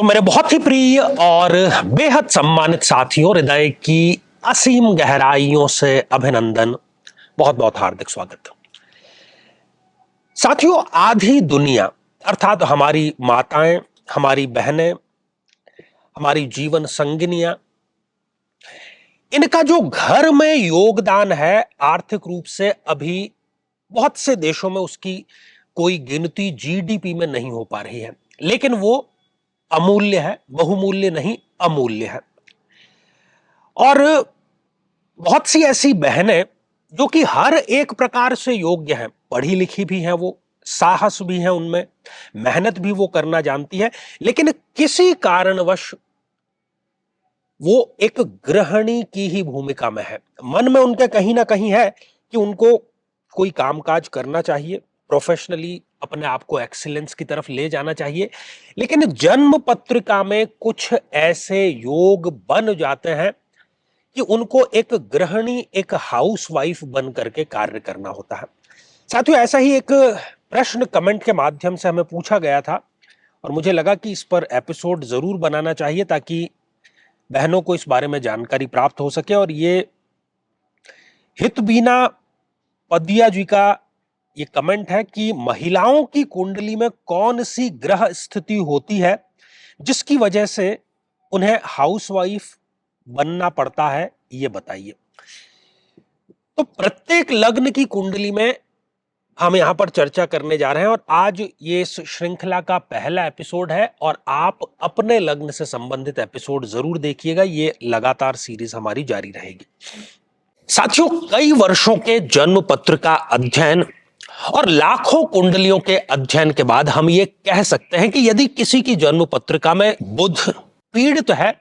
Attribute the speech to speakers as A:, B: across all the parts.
A: तो मेरे बहुत ही प्रिय और बेहद सम्मानित साथियों, हृदय की असीम गहराइयों से अभिनंदन, बहुत बहुत हार्दिक स्वागत। साथियों, आधी दुनिया अर्थात हमारी माताएं, हमारी बहनें, हमारी जीवन संगिनियां, इनका जो घर में योगदान है आर्थिक रूप से अभी बहुत से देशों में उसकी कोई गिनती जीडीपी में नहीं हो पा रही है, लेकिन वो अमूल्य है, बहुमूल्य नहीं, अमूल्य है। और बहुत सी ऐसी बहनें जो कि हर एक प्रकार से योग्य हैं, पढ़ी लिखी भी हैं, वो साहस भी है उनमें, मेहनत भी वो करना जानती है, लेकिन किसी कारणवश वो एक गृहिणी की ही भूमिका में है। मन में उनके कहीं ना कहीं है कि उनको कोई कामकाज करना चाहिए, प्रोफेशनली अपने आप को एक्सीलेंस की तरफ ले जाना चाहिए, लेकिन जन्म पत्रिका में कुछ ऐसे योग बन जाते हैं कि उनको एक गृहिणी, एक हाउसवाइफ बन करके कार्य करना होता है। साथियों, ऐसा ही एक प्रश्न कमेंट के माध्यम से हमें पूछा गया था और मुझे लगा कि इस पर एपिसोड जरूर बनाना चाहिए ताकि बहनों को इस बारे में जानकारी प्राप्त हो सके। और ये हितबीना पदिया जी का ये कमेंट है कि महिलाओं की कुंडली में कौन सी ग्रह स्थिति होती है जिसकी वजह से उन्हें हाउसवाइफ बनना पड़ता है, ये बताइए। तो प्रत्येक लग्न की कुंडली में हम यहां पर चर्चा करने जा रहे हैं और आज ये इस श्रृंखला का पहला एपिसोड है और आप अपने लग्न से संबंधित एपिसोड जरूर देखिएगा, ये लगातार सीरीज हमारी जारी रहेगी। साथियों, कई वर्षों के जन्म पत्र का अध्ययन और लाखों कुंडलियों के अध्ययन के बाद हम ये कह सकते हैं कि यदि किसी की जन्म पत्रिका में बुध पीड़ित है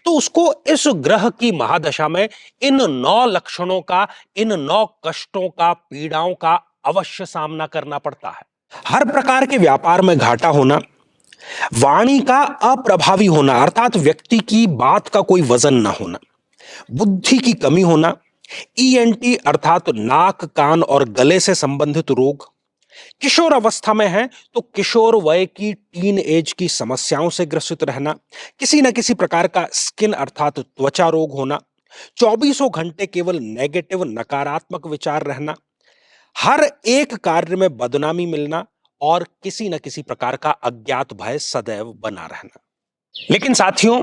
A: तो उसको इस ग्रह की महादशा में इन 9 लक्षणों का, इन 9 कष्टों का, पीड़ाओं का अवश्य सामना करना पड़ता है। हर प्रकार के व्यापार में घाटा होना, वाणी का अप्रभावी होना अर्थात व्यक्ति की बात का कोई वजन ना होना, बुद्धि की कमी होना, ईएनटी अर्थात नाक, कान और गले से संबंधित रोग, किशोर अवस्था में है तो किशोर वय की टीन एज की समस्याओं से ग्रसित रहना, किसी न किसी प्रकार का स्किन अर्थात त्वचा रोग होना, 24 घंटे केवल नेगेटिव नकारात्मक विचार रहना, हर एक कार्य में बदनामी मिलना और किसी न किसी प्रकार का अज्ञात भय सदैव बना रहना। लेकिन साथियों,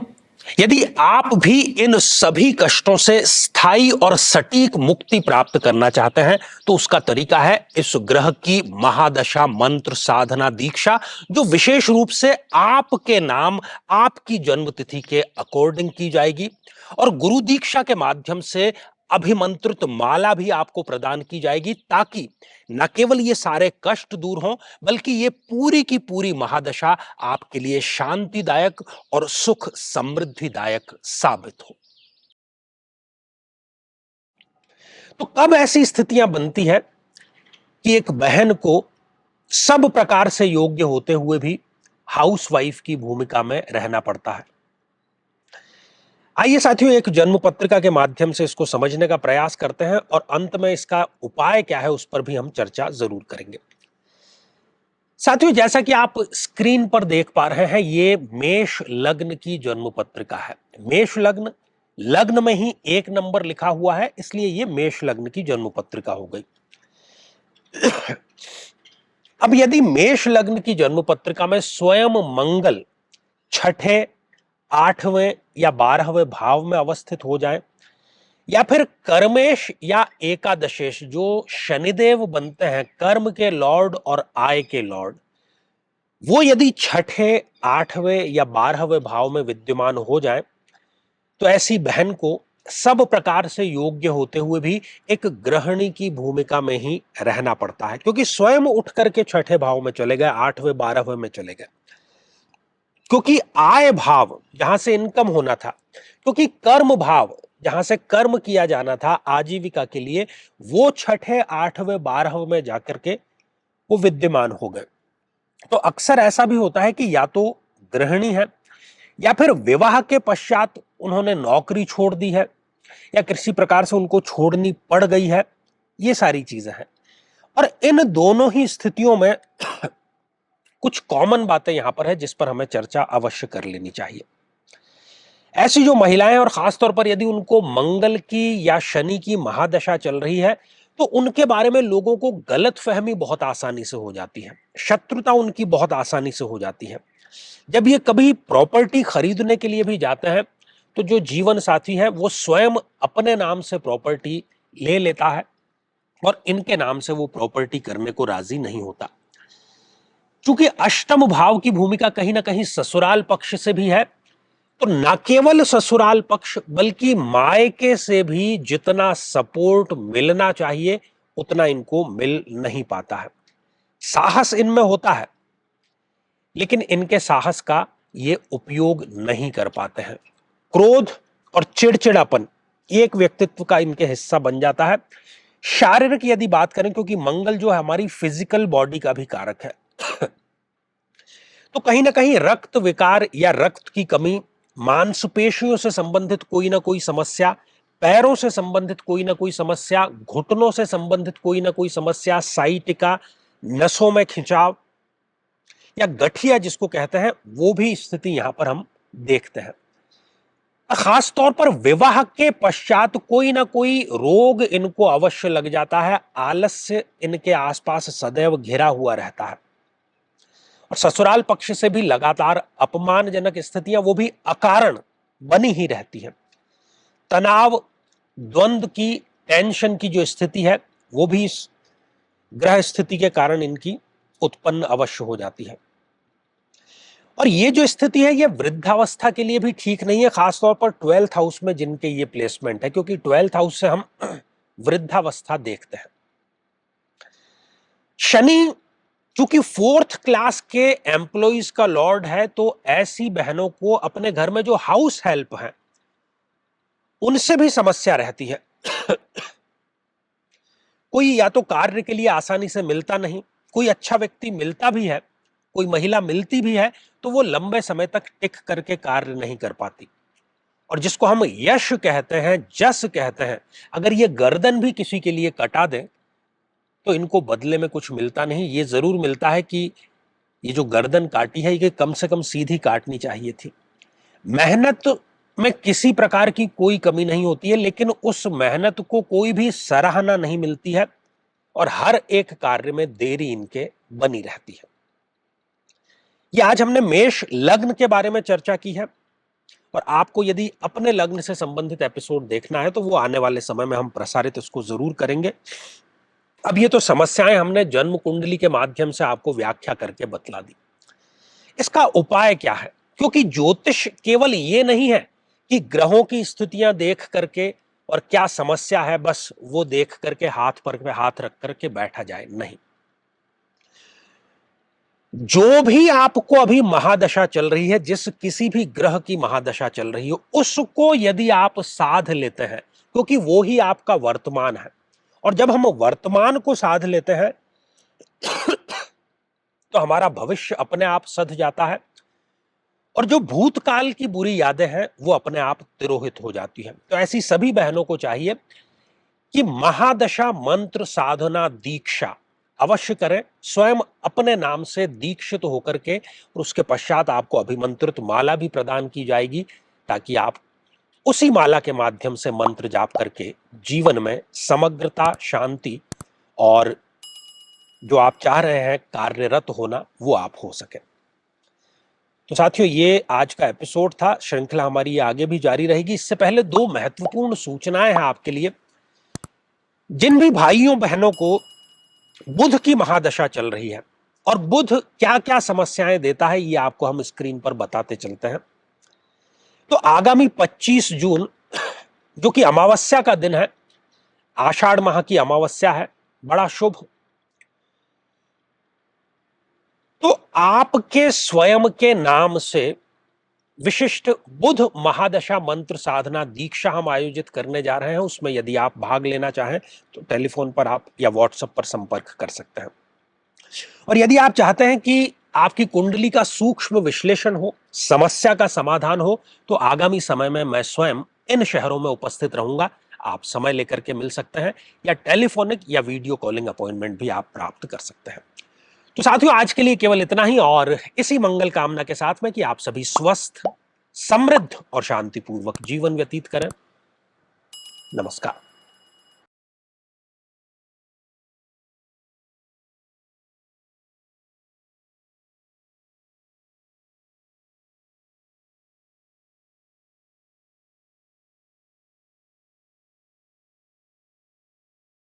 A: यदि आप भी इन सभी कष्टों से स्थायी और सटीक मुक्ति प्राप्त करना चाहते हैं तो उसका तरीका है इस ग्रह की महादशा मंत्र साधना दीक्षा, जो विशेष रूप से आपके नाम, आपकी जन्मतिथि के अकॉर्डिंग की जाएगी और गुरु दीक्षा के माध्यम से अभिमंत्रित माला भी आपको प्रदान की जाएगी ताकि न केवल ये सारे कष्ट दूर हों बल्कि ये पूरी की पूरी महादशा आपके लिए शांतिदायक और सुख समृद्धिदायक साबित हो। तो कब ऐसी स्थितियां बनती है कि एक बहन को सब प्रकार से योग्य होते हुए भी हाउसवाइफ की भूमिका में रहना पड़ता है? आइए साथियों, एक जन्म पत्रिका के माध्यम से इसको समझने का प्रयास करते हैं और अंत में इसका उपाय क्या है उस पर भी हम चर्चा जरूर करेंगे। साथियों, जैसा कि आप स्क्रीन पर देख पा रहे हैं, ये मेष लग्न की जन्म पत्रिका है। मेष लग्न, लग्न में ही 1 नंबर लिखा हुआ है, इसलिए ये मेष लग्न की जन्म पत्रिका हो गई। अब यदि मेष लग्न की जन्म पत्रिका में स्वयं मंगल छठे, 8वें या 12वें भाव में अवस्थित हो जाए या फिर कर्मेश या एकादशेश, जो शनिदेव बनते हैं कर्म के लॉर्ड और आय के लॉर्ड, वो यदि छठे, 8वें या 12वें भाव में विद्यमान हो जाए तो ऐसी बहन को सब प्रकार से योग्य होते हुए भी एक गृहिणी की भूमिका में ही रहना पड़ता है, क्योंकि स्वयं उठ करके छठे भाव में चले गए, 8वें 12वें में चले गए, क्योंकि आय भाव जहां से इनकम होना था, क्योंकि कर्म भाव जहां से कर्म किया जाना था आजीविका के लिए, वो छठे, 8वें 12वें में जाकर के वो विद्यमान हो गए। तो अक्सर ऐसा भी होता है कि या तो गृहिणी है या फिर विवाह के पश्चात उन्होंने नौकरी छोड़ दी है या किसी प्रकार से उनको छोड़नी पड़ गई है, ये सारी चीजें हैं। और इन दोनों ही स्थितियों में कुछ कॉमन बातें यहां पर है जिस पर हमें चर्चा अवश्य कर लेनी चाहिए। ऐसी जो महिलाएं और खासतौर पर यदि उनको मंगल की या शनि की महादशा चल रही है तो उनके बारे में लोगों को गलतफहमी बहुत आसानी से हो जाती है, शत्रुता उनकी बहुत आसानी से हो जाती है। जब ये कभी प्रॉपर्टी खरीदने के लिए भी जाते हैं तो जो जीवन साथी है वो स्वयं अपने नाम से प्रॉपर्टी ले लेता है और इनके नाम से वो प्रॉपर्टी करने को राजी नहीं होता। चूंकि अष्टम भाव की भूमिका कहीं ना कहीं ससुराल पक्ष से भी है, तो न केवल ससुराल पक्ष बल्कि मायके से भी जितना सपोर्ट मिलना चाहिए उतना इनको मिल नहीं पाता है। साहस इनमें होता है लेकिन इनके साहस का ये उपयोग नहीं कर पाते हैं। क्रोध और चिड़चिड़ापन एक व्यक्तित्व का इनके हिस्सा बन जाता है। शारीरिक यदि बात करें, क्योंकि मंगल जो है हमारी फिजिकल बॉडी का भी कारक है, तो कहीं ना कहीं रक्त विकार या रक्त की कमी, मांसपेशियों से संबंधित कोई ना कोई समस्या, पैरों से संबंधित कोई ना कोई समस्या, घुटनों से संबंधित कोई ना कोई समस्या, साइटिका, नसों में खिंचाव या गठिया जिसको कहते हैं, वो भी स्थिति यहां पर हम देखते हैं। खास तौर पर विवाह के पश्चात कोई ना कोई रोग इनको अवश्य लग जाता है। आलस्य इनके आसपास सदैव घिरा हुआ रहता है और ससुराल पक्ष से भी लगातार अपमानजनक स्थितियां वो भी अकारण बनी ही रहती है। तनाव, द्वंद्व की, टेंशन की जो स्थिति है वो भी इस ग्रह स्थिति के कारण इनकी उत्पन्न अवश्य हो जाती है। और ये जो स्थिति है ये वृद्धावस्था के लिए भी ठीक नहीं है, खासतौर पर 12th हाउस में जिनके ये प्लेसमेंट है, क्योंकि 12th हाउस से हम वृद्धावस्था देखते हैं। शनि चूंकि 4th क्लास के एम्प्लॉइज का लॉर्ड है, तो ऐसी बहनों को अपने घर में जो हाउस हेल्प है उनसे भी समस्या रहती है। कोई या तो कार्य के लिए आसानी से मिलता नहीं, कोई अच्छा व्यक्ति मिलता भी है, कोई महिला मिलती भी है तो वो लंबे समय तक टिक करके कार्य नहीं कर पाती। और जिसको हम यश कहते हैं, जस कहते हैं, अगर ये गर्दन भी किसी के लिए कटा दे तो इनको बदले में कुछ मिलता नहीं। ये जरूर मिलता है कि ये जो गर्दन काटी है ये कम से कम सीधी काटनी चाहिए थी। मेहनत में किसी प्रकार की कोई कमी नहीं होती है, लेकिन उस मेहनत को कोई भी सराहना नहीं मिलती है और हर एक कार्य में देरी इनके बनी रहती है। ये आज हमने मेष लग्न के बारे में चर्चा की है और आपको यदि अपने लग्न से संबंधित एपिसोड देखना है तो वो आने वाले समय में हम प्रसारित इसको जरूर करेंगे। अब ये तो समस्याएं हमने जन्म कुंडली के माध्यम से आपको व्याख्या करके बतला दी। इसका उपाय क्या है? क्योंकि ज्योतिष केवल ये नहीं है कि ग्रहों की स्थितियां देख करके और क्या समस्या है बस वो देख करके हाथ पर पे हाथ रख करके बैठा जाए, नहीं। जो भी आपको अभी महादशा चल रही है, जिस किसी भी ग्रह की महादशा चल रही हो, उसको यदि आप साध लेते हैं, क्योंकि वो ही आपका वर्तमान है, और जब हम वर्तमान को साध लेते हैं तो हमारा भविष्य अपने आप सध जाता है और जो भूतकाल की बुरी यादें हैं वो अपने आप तिरोहित हो जाती हैं। तो ऐसी सभी बहनों को चाहिए कि महादशा मंत्र साधना दीक्षा अवश्य करें, स्वयं अपने नाम से दीक्षित होकर के, और उसके पश्चात आपको अभिमंत्रित माला भी प्रदान की जाएगी ताकि आप उसी माला के माध्यम से मंत्र जाप करके जीवन में समग्रता, शांति और जो आप चाह रहे हैं कार्यरत होना वो आप हो सके। तो साथियों, ये आज का एपिसोड था। श्रृंखला हमारी ये आगे भी जारी रहेगी। इससे पहले दो महत्वपूर्ण सूचनाएं हैं आपके लिए। जिन भी भाइयों बहनों को बुध की महादशा चल रही है और बुध क्या क्या समस्याएं देता है ये आपको हम स्क्रीन पर बताते चलते हैं। तो आगामी 25 जून जो कि अमावस्या का दिन है, आषाढ़ माह की अमावस्या है, बड़ा शुभ। तो आपके स्वयं के नाम से विशिष्ट बुध महादशा मंत्र साधना दीक्षा हम आयोजित करने जा रहे हैं। उसमें यदि आप भाग लेना चाहें तो टेलीफोन पर आप या व्हाट्सएप पर संपर्क कर सकते हैं। और यदि आप चाहते हैं कि आपकी कुंडली का सूक्ष्म विश्लेषण हो, समस्या का समाधान हो, तो आगामी समय में मैं स्वयं इन शहरों में उपस्थित रहूंगा। आप समय लेकर के मिल सकते हैं या टेलीफोनिक या वीडियो कॉलिंग अपॉइंटमेंट भी आप प्राप्त कर सकते हैं। तो साथियों, आज के लिए केवल इतना ही, और इसी मंगल कामना के साथ में कि आप सभी स्वस्थ, समृद्ध और शांतिपूर्वक जीवन व्यतीत करें। नमस्कार।